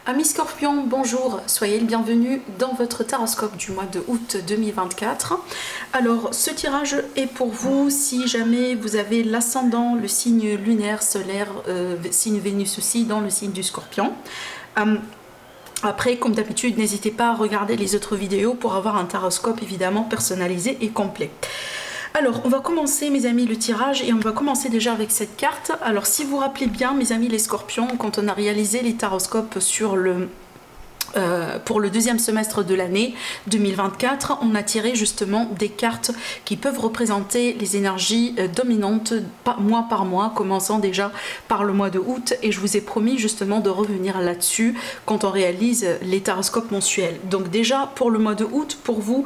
Amis Scorpions, bonjour, soyez le bienvenu dans votre taroscope du mois de août 2024. Alors, ce tirage est pour vous si jamais vous avez l'ascendant, le signe lunaire, solaire, signe Vénus aussi, dans le signe du Scorpion. Après, comme d'habitude, n'hésitez pas à regarder les autres vidéos pour avoir un taroscope évidemment personnalisé et complet. Alors, on va commencer, mes amis, le tirage et on va commencer déjà avec cette carte. Alors, si vous vous rappelez bien, mes amis les Scorpions, quand on a réalisé les taroscopes sur pour le deuxième semestre de l'année 2024, on a tiré justement des cartes qui peuvent représenter les énergies dominantes mois par mois, commençant déjà par le mois de août, et je vous ai promis justement de revenir là-dessus quand on réalise les taroscopes mensuels. Donc déjà pour le mois de août, pour vous,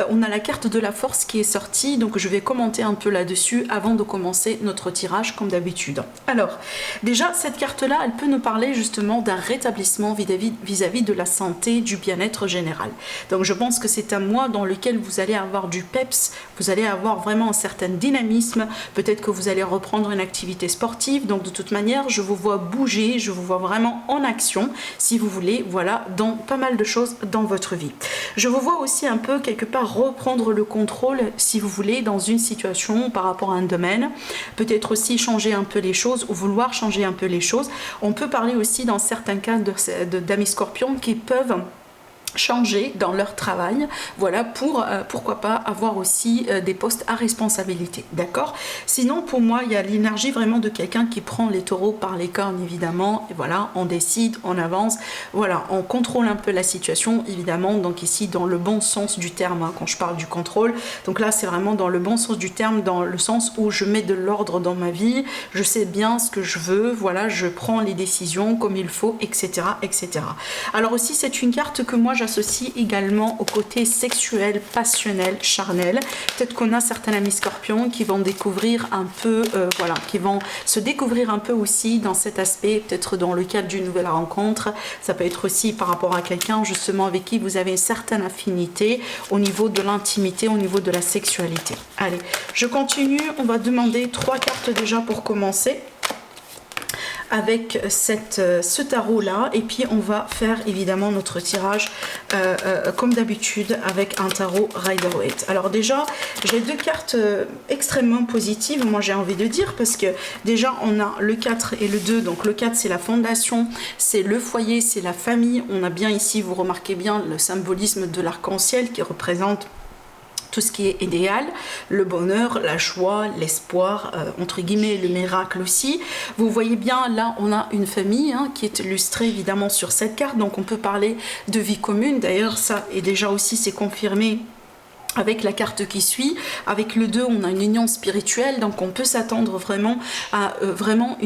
on a la carte de la force qui est sortie, donc je vais commenter un peu là-dessus avant de commencer notre tirage comme d'habitude. Alors déjà cette carte-là, elle peut nous parler justement d'un rétablissement vis-à-vis de la santé, du bien-être général. Donc je pense que c'est un mois dans lequel vous allez avoir du peps, vous allez avoir vraiment un certain dynamisme, peut-être que vous allez reprendre une activité sportive, donc de toute manière je vous vois bouger, je vous vois vraiment en action, si vous voulez, voilà, dans pas mal de choses dans votre vie. Je vous vois aussi un peu quelque part reprendre le contrôle, si vous voulez, dans une situation par rapport à un domaine, peut-être aussi changer un peu les choses ou vouloir changer un peu les choses. On peut parler aussi dans certains cas d'amis Scorpions qui peuvent changer dans leur travail, voilà, pour pourquoi pas avoir aussi des postes à responsabilité, d'accord. Sinon pour moi il y a l'énergie vraiment de quelqu'un qui prend les taureaux par les cornes évidemment, et voilà, on décide, on avance, voilà, on contrôle un peu la situation évidemment, donc ici dans le bon sens du terme, hein, quand je parle du contrôle, donc là c'est vraiment dans le bon sens du terme, dans le sens où je mets de l'ordre dans ma vie, je sais bien ce que je veux, voilà, je prends les décisions comme il faut, etc., etc. Alors aussi c'est une carte que moi j'associe également au côté sexuel, passionnel, charnel. Peut-être qu'on a certains amis Scorpions qui vont découvrir un peu, voilà, qui vont se découvrir un peu aussi dans cet aspect, peut-être dans le cadre d'une nouvelle rencontre. Ça peut être aussi par rapport à quelqu'un justement avec qui vous avez une certaine affinité au niveau de l'intimité, au niveau de la sexualité. Allez, je continue. On va demander 3 cartes déjà pour commencer avec ce tarot là, et puis on va faire évidemment notre tirage comme d'habitude avec un tarot Rider-Waite. Alors déjà j'ai 2 cartes extrêmement positives, moi j'ai envie de dire, parce que déjà on a le 4 et le 2, donc le 4 c'est la fondation, c'est le foyer, c'est la famille. On a bien ici, vous remarquez bien le symbolisme de l'arc-en-ciel qui représente tout ce qui est idéal, le bonheur, la joie, l'espoir, entre guillemets le miracle aussi. Vous voyez bien là on a une famille hein, qui est illustrée évidemment sur cette carte, donc on peut parler de vie commune. D'ailleurs ça est déjà aussi, c'est confirmé avec la carte qui suit. Avec le 2 on a une union spirituelle, donc on peut s'attendre vraiment à vraiment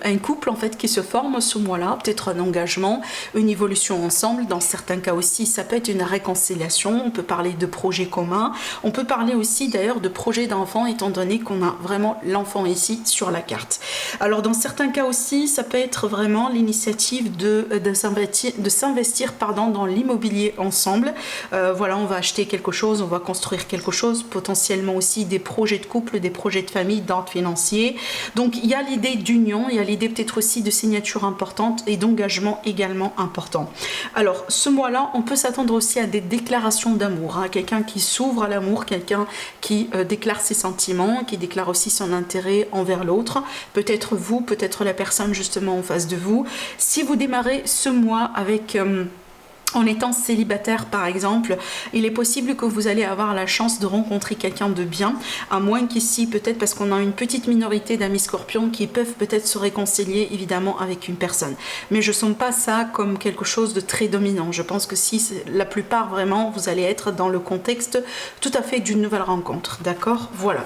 un couple en fait qui se forme ce mois-là, peut-être un engagement, une évolution ensemble. Dans certains cas aussi ça peut être une réconciliation, on peut parler de projets communs, on peut parler aussi d'ailleurs de projets d'enfants, étant donné qu'on a vraiment l'enfant ici sur la carte. Alors dans certains cas aussi ça peut être vraiment l'initiative de s'investir dans l'immobilier ensemble. Voilà, on va acheter quelque chose, on va construire quelque chose, potentiellement aussi des projets de couple, des projets de famille, d'ordre financier. Donc il y a l'idée d'union, il y a l'idée peut-être aussi de signature importante et d'engagement également important. Alors ce mois-là, on peut s'attendre aussi à des déclarations d'amour, hein, quelqu'un qui s'ouvre à l'amour, quelqu'un qui déclare ses sentiments, qui déclare aussi son intérêt envers l'autre, peut-être vous, peut-être la personne justement en face de vous. Si vous démarrez ce mois avec en étant célibataire par exemple, il est possible que vous allez avoir la chance de rencontrer quelqu'un de bien, à moins qu'ici peut-être parce qu'on a une petite minorité d'amis Scorpions qui peuvent peut-être se réconcilier évidemment avec une personne, mais je ne sens pas ça comme quelque chose de très dominant. Je pense que si la plupart vraiment vous allez être dans le contexte tout à fait d'une nouvelle rencontre, d'accord. Voilà,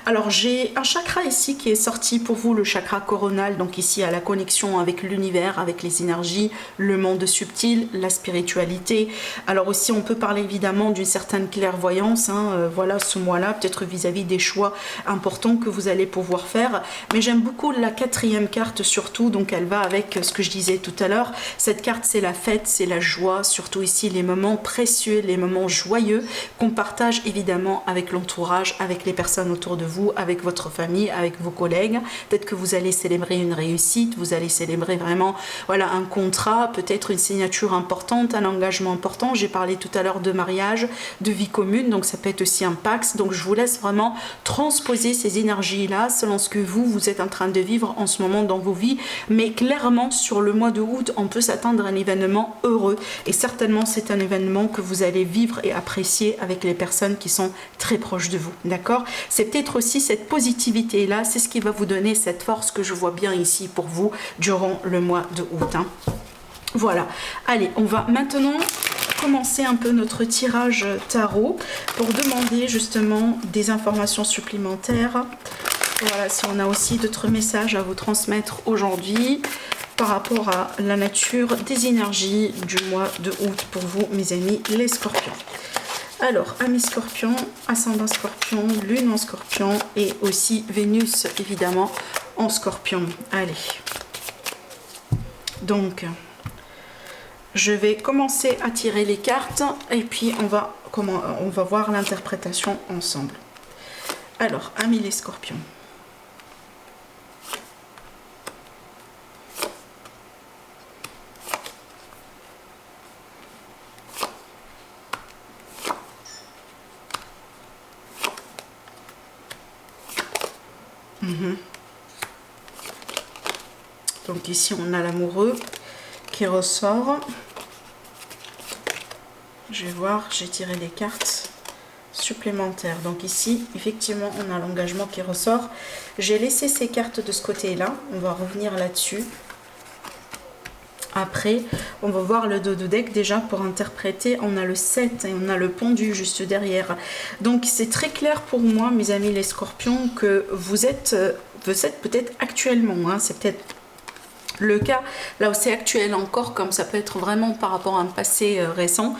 alors j'ai un chakra ici qui est sorti pour vous, le chakra coronal, donc ici à la connexion avec l'univers, avec les énergies, le monde subtil, la spiritualité, spiritualité. Alors aussi, on peut parler évidemment d'une certaine clairvoyance, hein, voilà, ce mois-là, peut-être vis-à-vis des choix importants que vous allez pouvoir faire. Mais j'aime beaucoup la quatrième carte surtout, donc elle va avec ce que je disais tout à l'heure. Cette carte, c'est la fête, c'est la joie, surtout ici les moments précieux, les moments joyeux qu'on partage évidemment avec l'entourage, avec les personnes autour de vous, avec votre famille, avec vos collègues. Peut-être que vous allez célébrer une réussite, vous allez célébrer vraiment, voilà, un contrat, peut-être une signature importante, un engagement important. J'ai parlé tout à l'heure de mariage, de vie commune, donc ça peut être aussi un pax. Donc je vous laisse vraiment transposer ces énergies-là selon ce que vous êtes en train de vivre en ce moment dans vos vies. Mais clairement, sur le mois de août, on peut s'attendre à un événement heureux. Et certainement, c'est un événement que vous allez vivre et apprécier avec les personnes qui sont très proches de vous. D'accord? C'est peut-être aussi cette positivité-là, c'est ce qui va vous donner cette force que je vois bien ici pour vous durant le mois de août. Hein. Voilà. Allez, on va maintenant commencer un peu notre tirage tarot pour demander justement des informations supplémentaires. Voilà, si on a aussi d'autres messages à vous transmettre aujourd'hui par rapport à la nature des énergies du mois de août pour vous, mes amis, les scorpions. Alors, amis scorpions, ascendant scorpion, lune en scorpion et aussi Vénus, évidemment, en scorpion. Allez. Donc, je vais commencer à tirer les cartes et puis on va voir l'interprétation ensemble. Alors, amis les scorpions. Donc ici on a l'amoureux qui ressort. Je vais voir, j'ai tiré des cartes supplémentaires. Donc ici effectivement on a l'engagement qui ressort. J'ai laissé ces cartes de ce côté là, on va revenir là-dessus. Après, on va voir le dos de deck déjà pour interpréter. On a le 7 et on a le pendu juste derrière. Donc, c'est très clair pour moi, mes amis les scorpions, que vous êtes peut-être actuellement, hein, c'est peut-être le cas, là où c'est actuel encore, comme ça peut être vraiment par rapport à un passé récent.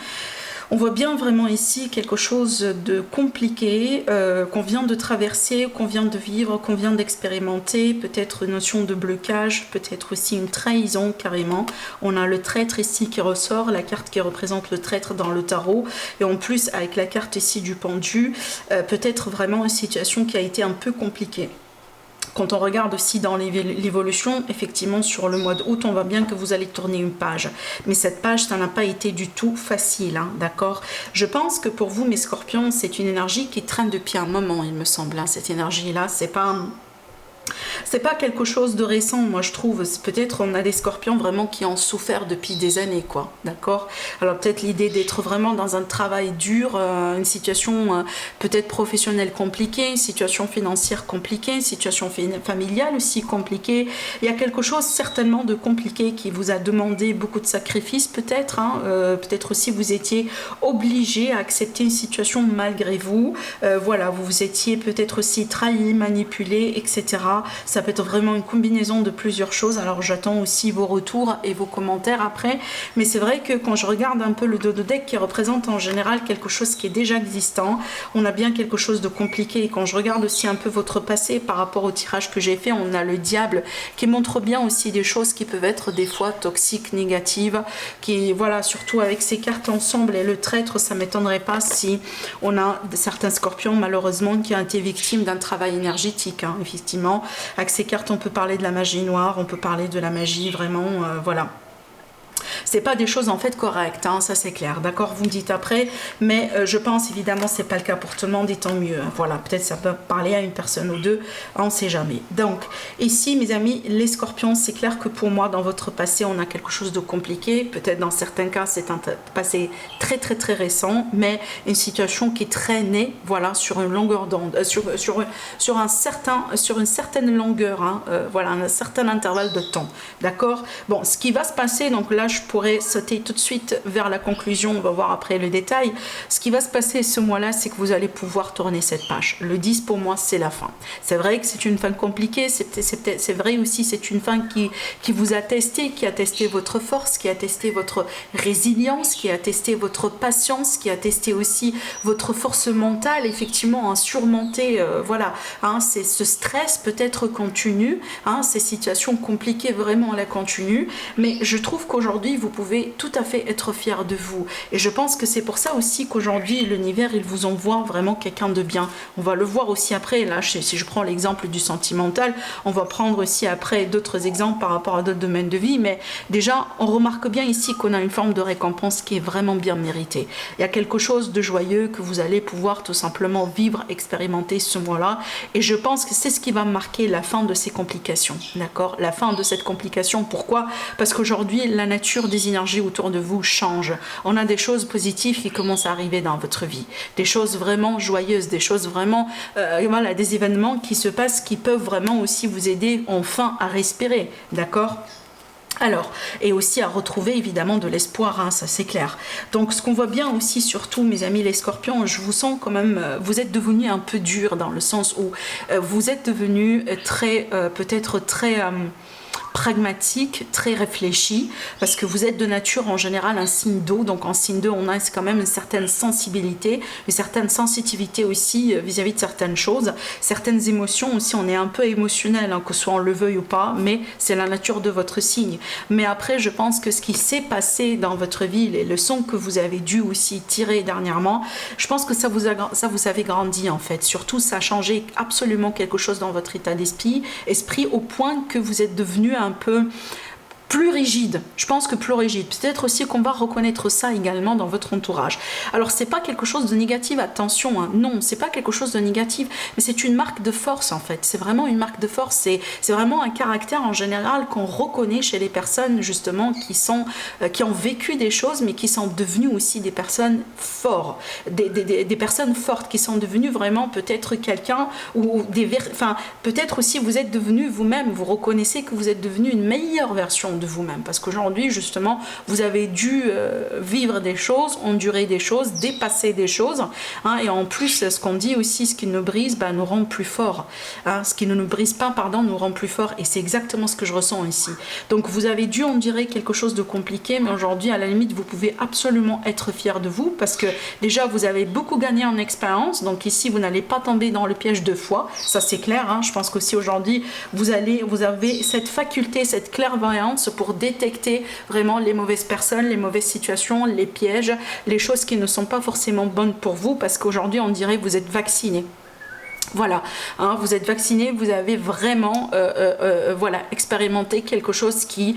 On voit bien vraiment ici quelque chose de compliqué qu'on vient de traverser, qu'on vient de vivre, qu'on vient d'expérimenter, peut-être une notion de blocage, peut-être aussi une trahison carrément. On a le traître ici qui ressort, la carte qui représente le traître dans le tarot, et en plus avec la carte ici du pendu, peut-être vraiment une situation qui a été un peu compliquée. Quand on regarde aussi dans l'évolution, effectivement sur le mois d'août, on voit bien que vous allez tourner une page. Mais cette page, ça n'a pas été du tout facile, hein, d'accord? Je pense que pour vous, mes scorpions, c'est une énergie qui traîne depuis un moment, il me semble. Hein, cette énergie-là, c'est pas quelque chose de récent, moi je trouve. Peut-être on a des scorpions vraiment qui ont souffert depuis des années, quoi, d'accord? Alors peut-être l'idée d'être vraiment dans un travail dur, une situation peut-être professionnelle compliquée, une situation financière compliquée, une situation familiale aussi compliquée. Il y a quelque chose certainement de compliqué qui vous a demandé beaucoup de sacrifices peut-être, hein, peut-être aussi vous étiez obligé à accepter une situation malgré vous, voilà, vous vous étiez peut-être aussi trahi, manipulé, etc. Ça peut être vraiment une combinaison de plusieurs choses. Alors j'attends aussi vos retours et vos commentaires après. Mais c'est vrai que quand je regarde un peu le dos de deck qui représente en général quelque chose qui est déjà existant, on a bien quelque chose de compliqué. Et quand je regarde aussi un peu votre passé par rapport au tirage que j'ai fait, on a le diable qui montre bien aussi des choses qui peuvent être des fois toxiques, négatives. Qui, voilà, surtout avec ces cartes ensemble et le traître, ça ne m'étonnerait pas si on a certains scorpions malheureusement qui ont été victimes d'un travail énergétique, hein, effectivement. Avec ces cartes, on peut parler de la magie noire, on peut parler de la magie vraiment, voilà. C'est pas des choses en fait correctes, hein, ça c'est clair, d'accord, vous me dites après, mais je pense évidemment c'est pas le cas pour tout le monde et tant mieux, hein, voilà, peut-être ça peut parler à une personne ou deux, on ne sait jamais. Donc ici mes amis les scorpions, c'est clair que pour moi dans votre passé on a quelque chose de compliqué, peut-être dans certains cas c'est un passé très récent, mais une situation qui traînait, voilà, sur une longueur d'onde, sur une certaine longueur, hein, voilà, un certain intervalle de temps, d'accord. Bon, ce qui va se passer, donc là je pourrais pourrais sauter tout de suite vers la conclusion, on va voir après le détail. Ce qui va se passer ce mois-là, c'est que vous allez pouvoir tourner cette page. Le 10 pour moi, c'est la fin. C'est vrai que c'est une fin compliquée, c'est vrai aussi, c'est une fin qui vous a testé, qui a testé votre force, qui a testé votre résilience, qui a testé votre patience, qui a testé aussi votre force mentale, effectivement, à surmonter, voilà, hein, c'est ce stress peut-être continu, hein, ces situations compliquées vraiment à la continue, mais je trouve qu'aujourd'hui, vous pouvez tout à fait être fier de vous. Et je pense que c'est pour ça aussi qu'aujourd'hui, l'univers, il vous envoie vraiment quelqu'un de bien. On va le voir aussi après, là, si je prends l'exemple du sentimental, on va prendre aussi après d'autres exemples par rapport à d'autres domaines de vie, mais déjà, on remarque bien ici qu'on a une forme de récompense qui est vraiment bien méritée. Il y a quelque chose de joyeux que vous allez pouvoir tout simplement vivre, expérimenter ce mois-là, et je pense que c'est ce qui va marquer la fin de ces complications, d'accord? La fin de cette complication, pourquoi? Parce qu'aujourd'hui, la nature des énergies autour de vous change. On a des choses positives qui commencent à arriver dans votre vie, des choses vraiment joyeuses, des choses vraiment, voilà, des événements qui se passent, qui peuvent vraiment aussi vous aider enfin à respirer, d'accord? Alors, et aussi à retrouver évidemment de l'espoir, hein, ça c'est clair. Donc ce qu'on voit bien aussi, surtout mes amis les scorpions, je vous sens quand même, vous êtes devenus un peu dur dans le sens où vous êtes devenus très, peut-être très... pragmatique, très réfléchi, parce que vous êtes de nature en général un signe d'eau, donc en signe d'eau on a quand même une certaine sensibilité, une certaine sensitivité aussi vis-à-vis de certaines choses, certaines émotions aussi, on est un peu émotionnel, hein, que ce soit on le veuille ou pas, mais c'est la nature de votre signe. Mais après je pense que ce qui s'est passé dans votre vie, les leçons que vous avez dû aussi tirer dernièrement, je pense que ça vous avez grandi en fait, surtout ça a changé absolument quelque chose dans votre état d'esprit, au point que vous êtes devenu un peu plus rigide, je pense que plus rigide. Peut-être aussi qu'on va reconnaître ça également dans votre entourage. Alors c'est pas quelque chose de négatif, attention, hein. Non, c'est pas quelque chose de négatif, mais c'est une marque de force en fait. C'est vraiment une marque de force, c'est vraiment un caractère en général qu'on reconnaît chez les personnes justement qui ont vécu des choses, mais qui sont devenues aussi des personnes fortes, des personnes fortes qui sont devenues vraiment peut-être quelqu'un ou enfin peut-être aussi vous êtes devenu vous-même, vous reconnaissez que vous êtes devenu une meilleure version de vous-même, parce qu'aujourd'hui justement vous avez dû vivre des choses, endurer des choses, dépasser des choses, hein, et en plus ce qu'on dit aussi, ce qui nous brise nous rend plus fort, hein, ce qui ne nous brise pas pardon nous rend plus fort, et c'est exactement ce que je ressens ici. Donc vous avez dû endurer quelque chose de compliqué, mais aujourd'hui à la limite vous pouvez absolument être fier de vous, parce que déjà vous avez beaucoup gagné en expérience, donc ici vous n'allez pas tomber dans le piège 2 fois, ça c'est clair, hein. Je pense qu'aussi aujourd'hui vous avez cette faculté, cette clairvoyance pour détecter vraiment les mauvaises personnes, les mauvaises situations, les pièges, les choses qui ne sont pas forcément bonnes pour vous, parce qu'aujourd'hui on dirait que vous êtes vacciné. Voilà, hein, vous êtes vacciné, vous avez vraiment voilà, expérimenté quelque chose qui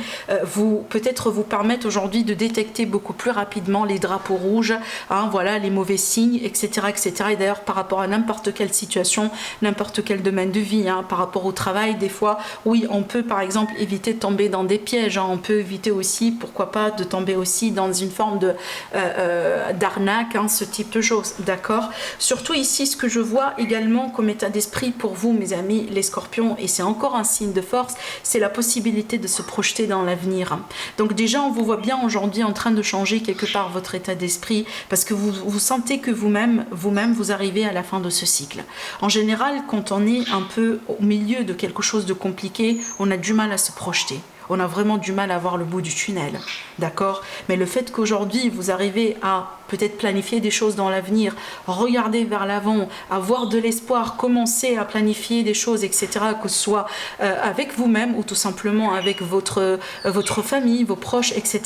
peut-être vous permettre aujourd'hui de détecter beaucoup plus rapidement les drapeaux rouges, hein, voilà, les mauvais signes, etc. etc. Et d'ailleurs par rapport à n'importe quelle situation, n'importe quel domaine de vie, hein, par rapport au travail, des fois, oui, on peut par exemple éviter de tomber dans des pièges, hein, on peut éviter aussi, pourquoi pas, de tomber aussi dans une forme de d'arnaque, hein, ce type de choses, d'accord? Surtout ici, ce que je vois également comme état d'esprit pour vous mes amis les scorpions, et c'est encore un signe de force, c'est la possibilité de se projeter dans l'avenir. Donc déjà on vous voit bien aujourd'hui en train de changer quelque part votre état d'esprit, parce que vous sentez que vous-même vous arrivez à la fin de ce cycle. En général quand on est un peu au milieu de quelque chose de compliqué, on a du mal à se projeter. On a vraiment du mal à voir le bout du tunnel, d'accord? Mais le fait qu'aujourd'hui, vous arrivez à peut-être planifier des choses dans l'avenir, regarder vers l'avant, avoir de l'espoir, commencer à planifier des choses, etc., que ce soit avec vous-même ou tout simplement avec votre famille, vos proches, etc.,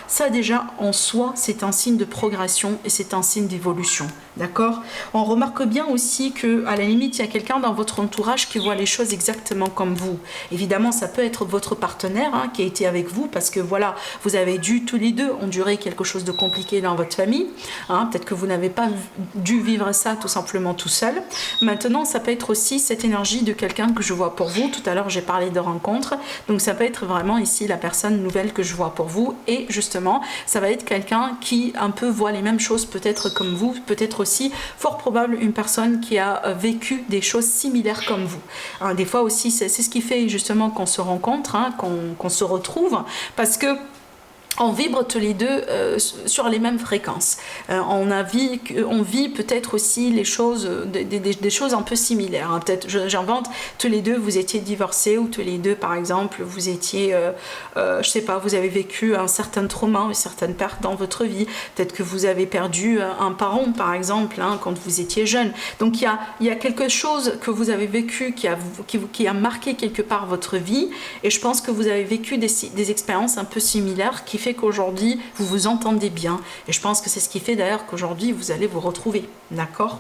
ça déjà, en soi, c'est un signe de progression et c'est un signe d'évolution, d'accord? On remarque bien aussi qu'à la limite, il y a quelqu'un dans votre entourage qui voit les choses exactement comme vous. Évidemment, ça peut être votre partenaire, hein, qui a été avec vous, parce que voilà, vous avez dû tous les deux endurer quelque chose de compliqué dans votre famille, hein, peut-être que vous n'avez pas dû vivre ça tout simplement tout seul. Maintenant ça peut être aussi cette énergie de quelqu'un que je vois pour vous, tout à l'heure j'ai parlé de rencontre, donc ça peut être vraiment ici la personne nouvelle que je vois pour vous, et justement ça va être quelqu'un qui un peu voit les mêmes choses peut-être comme vous, peut-être aussi fort probable une personne qui a vécu des choses similaires comme vous, hein, des fois aussi c'est ce qui fait justement qu'on se rencontre, hein, qu'on se retrouve, parce que on vibre tous les deux sur les mêmes fréquences. On vit peut-être aussi les choses, des choses un peu similaires. Hein. Peut-être, j'invente, tous les deux vous étiez divorcés, ou tous les deux, par exemple, vous étiez, je sais pas, vous avez vécu un certain trauma, une certaine perte dans votre vie. Peut-être que vous avez perdu un parent, par exemple, hein, quand vous étiez jeune. Donc il y a quelque chose que vous avez vécu qui a marqué quelque part votre vie, et je pense que vous avez vécu des expériences un peu similaires qui fait qu'aujourd'hui vous vous entendez bien, et je pense que c'est ce qui fait d'ailleurs qu'aujourd'hui vous allez vous retrouver, d'accord?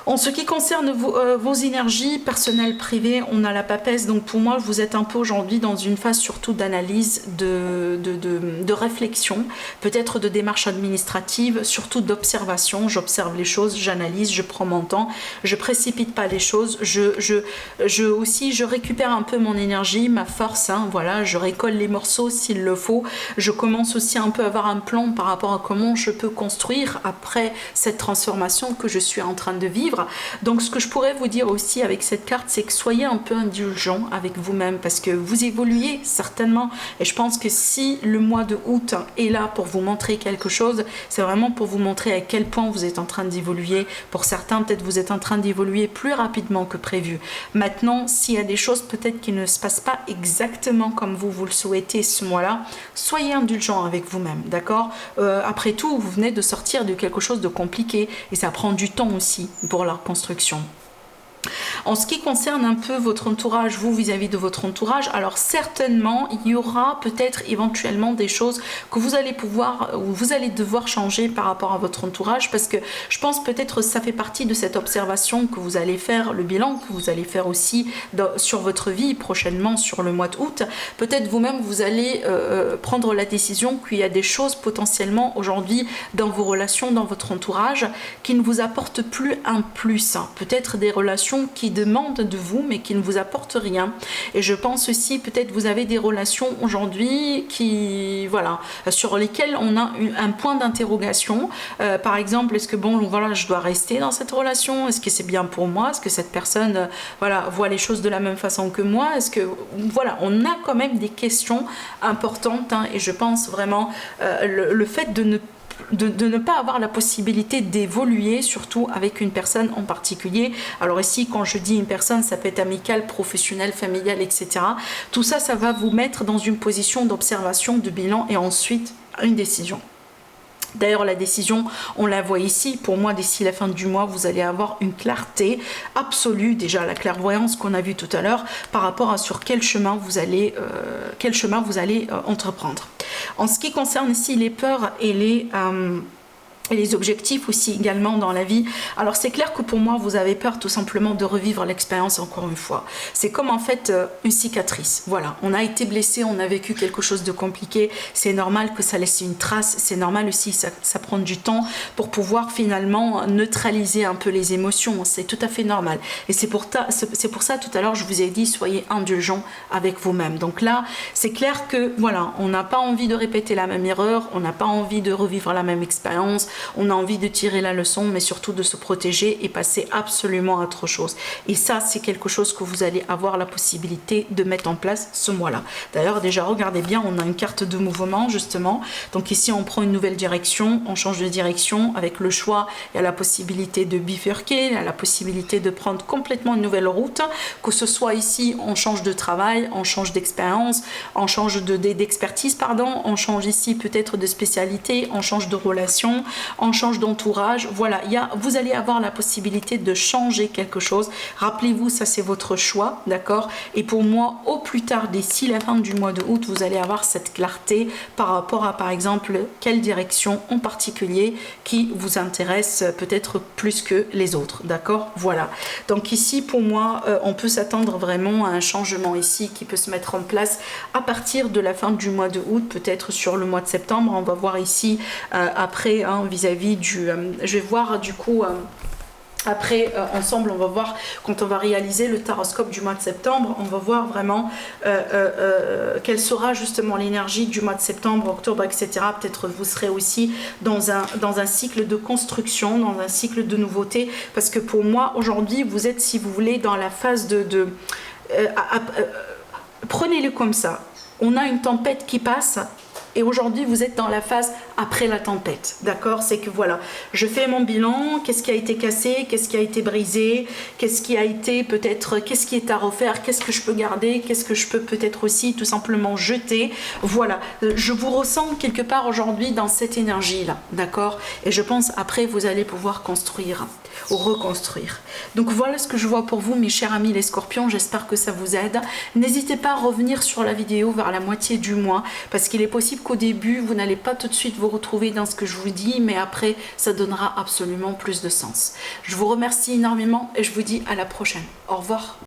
En ce qui concerne vos énergies personnelles privées, on a la papesse, donc pour moi vous êtes un peu aujourd'hui dans une phase surtout d'analyse, de réflexion, peut-être de démarche administrative, surtout d'observation. J'observe les choses, j'analyse, je prends mon temps, je précipite pas les choses, je récupère un peu mon énergie, ma force, hein, voilà, je récolte les morceaux s'il le faut, je commence aussi un peu à avoir un plan par rapport à comment je peux construire après cette transformation que je suis en train de vivre. Donc ce que je pourrais vous dire aussi avec cette carte, c'est que soyez un peu indulgent avec vous-même, parce que vous évoluez certainement, et je pense que si le mois de août est là pour vous montrer quelque chose, c'est vraiment pour vous montrer à quel point vous êtes en train d'évoluer. Pour certains, peut-être vous êtes en train d'évoluer plus rapidement que prévu. Maintenant, s'il y a des choses peut-être qui ne se passent pas exactement comme vous le souhaitez ce mois-là, soyez indulgent avec vous-même, d'accord? Après tout, vous venez de sortir de quelque chose de compliqué, et ça prend du temps aussi pour leur construction. En ce qui concerne un peu votre entourage, vous vis-à-vis de votre entourage, alors certainement il y aura peut-être éventuellement des choses que vous allez pouvoir, ou vous allez devoir changer par rapport à votre entourage, parce que je pense peut-être ça fait partie de cette observation que vous allez faire, le bilan que vous allez faire aussi sur votre vie prochainement sur le mois d'août. Peut-être vous-même vous allez prendre la décision qu'il y a des choses potentiellement aujourd'hui dans vos relations, dans votre entourage, qui ne vous apportent plus un plus. Peut-être des relations qui demandent de vous mais qui ne vous apportent rien. Et je pense aussi peut-être vous avez des relations aujourd'hui qui, voilà, sur lesquelles on a un point d'interrogation. Par exemple, est-ce que bon, voilà, je dois rester dans cette relation? Est-ce que c'est bien pour moi? Est-ce que cette personne, voilà, voit les choses de la même façon que moi? Est-ce que, voilà, on a quand même des questions importantes, hein, et je pense vraiment le fait de ne pas avoir la possibilité d'évoluer, surtout avec une personne en particulier. Alors ici, quand je dis une personne, ça peut être amicale, professionnelle, familiale, etc. Tout ça, ça va vous mettre dans une position d'observation, de bilan, et ensuite une décision. D'ailleurs, la décision, on la voit ici. Pour moi, d'ici la fin du mois, vous allez avoir une clarté absolue, déjà la clairvoyance qu'on a vue tout à l'heure, par rapport à sur quel chemin vous allez entreprendre. En ce qui concerne ici les peurs et les objectifs aussi également dans la vie, alors c'est clair que pour moi vous avez peur tout simplement de revivre l'expérience encore une fois. C'est comme en fait une cicatrice, voilà, on a été blessé, on a vécu quelque chose de compliqué, c'est normal que ça laisse une trace, c'est normal aussi, ça prend du temps pour pouvoir finalement neutraliser un peu les émotions, c'est tout à fait normal. Et c'est pour ça tout à l'heure je vous ai dit soyez indulgents avec vous-même. Donc là c'est clair que voilà, on n'a pas envie de répéter la même erreur, on n'a pas envie de revivre la même expérience. On a envie de tirer la leçon, mais surtout de se protéger et passer absolument à autre chose. Et ça, c'est quelque chose que vous allez avoir la possibilité de mettre en place ce mois-là. D'ailleurs, déjà, regardez bien, on a une carte de mouvement, justement. Donc ici, on prend une nouvelle direction, on change de direction. Avec le choix, il y a la possibilité de bifurquer, il y a la possibilité de prendre complètement une nouvelle route. Que ce soit ici, on change de travail, on change d'expérience, on change d'expertise, pardon, on change ici peut-être de spécialité, on change de relation, on change d'entourage, voilà, vous allez avoir la possibilité de changer quelque chose. Rappelez-vous, ça c'est votre choix, d'accord? Et pour moi, au plus tard, d'ici la fin du mois de août, vous allez avoir cette clarté par rapport à, par exemple, quelle direction en particulier qui vous intéresse peut-être plus que les autres, d'accord? Voilà. Donc ici, pour moi, on peut s'attendre vraiment à un changement ici qui peut se mettre en place à partir de la fin du mois de août, peut-être sur le mois de septembre. On va voir ici après, hein, vis-à-vis du... je vais voir du coup... Après, ensemble, on va voir, quand on va réaliser le taroscope du mois de septembre, on va voir vraiment quelle sera justement l'énergie du mois de septembre, octobre, etc. Peut-être vous serez aussi dans un cycle de construction, dans un cycle de nouveauté, parce que pour moi, aujourd'hui, vous êtes, si vous voulez, dans la phase prenez-le comme ça. On a une tempête qui passe, Et aujourd'hui, vous êtes dans la phase après la tempête, d'accord? C'est que voilà, je fais mon bilan, qu'est-ce qui a été cassé, qu'est-ce qui a été brisé, qu'est-ce qui a été peut-être, qu'est-ce qui est à refaire, qu'est-ce que je peux garder, qu'est-ce que je peux peut-être aussi tout simplement jeter. Voilà, je vous ressens quelque part aujourd'hui dans cette énergie-là, d'accord? Et je pense après, vous allez pouvoir construire ou reconstruire. Donc voilà ce que je vois pour vous, mes chers amis les scorpions, j'espère que ça vous aide. N'hésitez pas à revenir sur la vidéo vers la moitié du mois, parce qu'il est possible qu'au début, vous n'allez pas tout de suite vous retrouver dans ce que je vous dis, mais après, ça donnera absolument plus de sens. Je vous remercie énormément et je vous dis à la prochaine. Au revoir.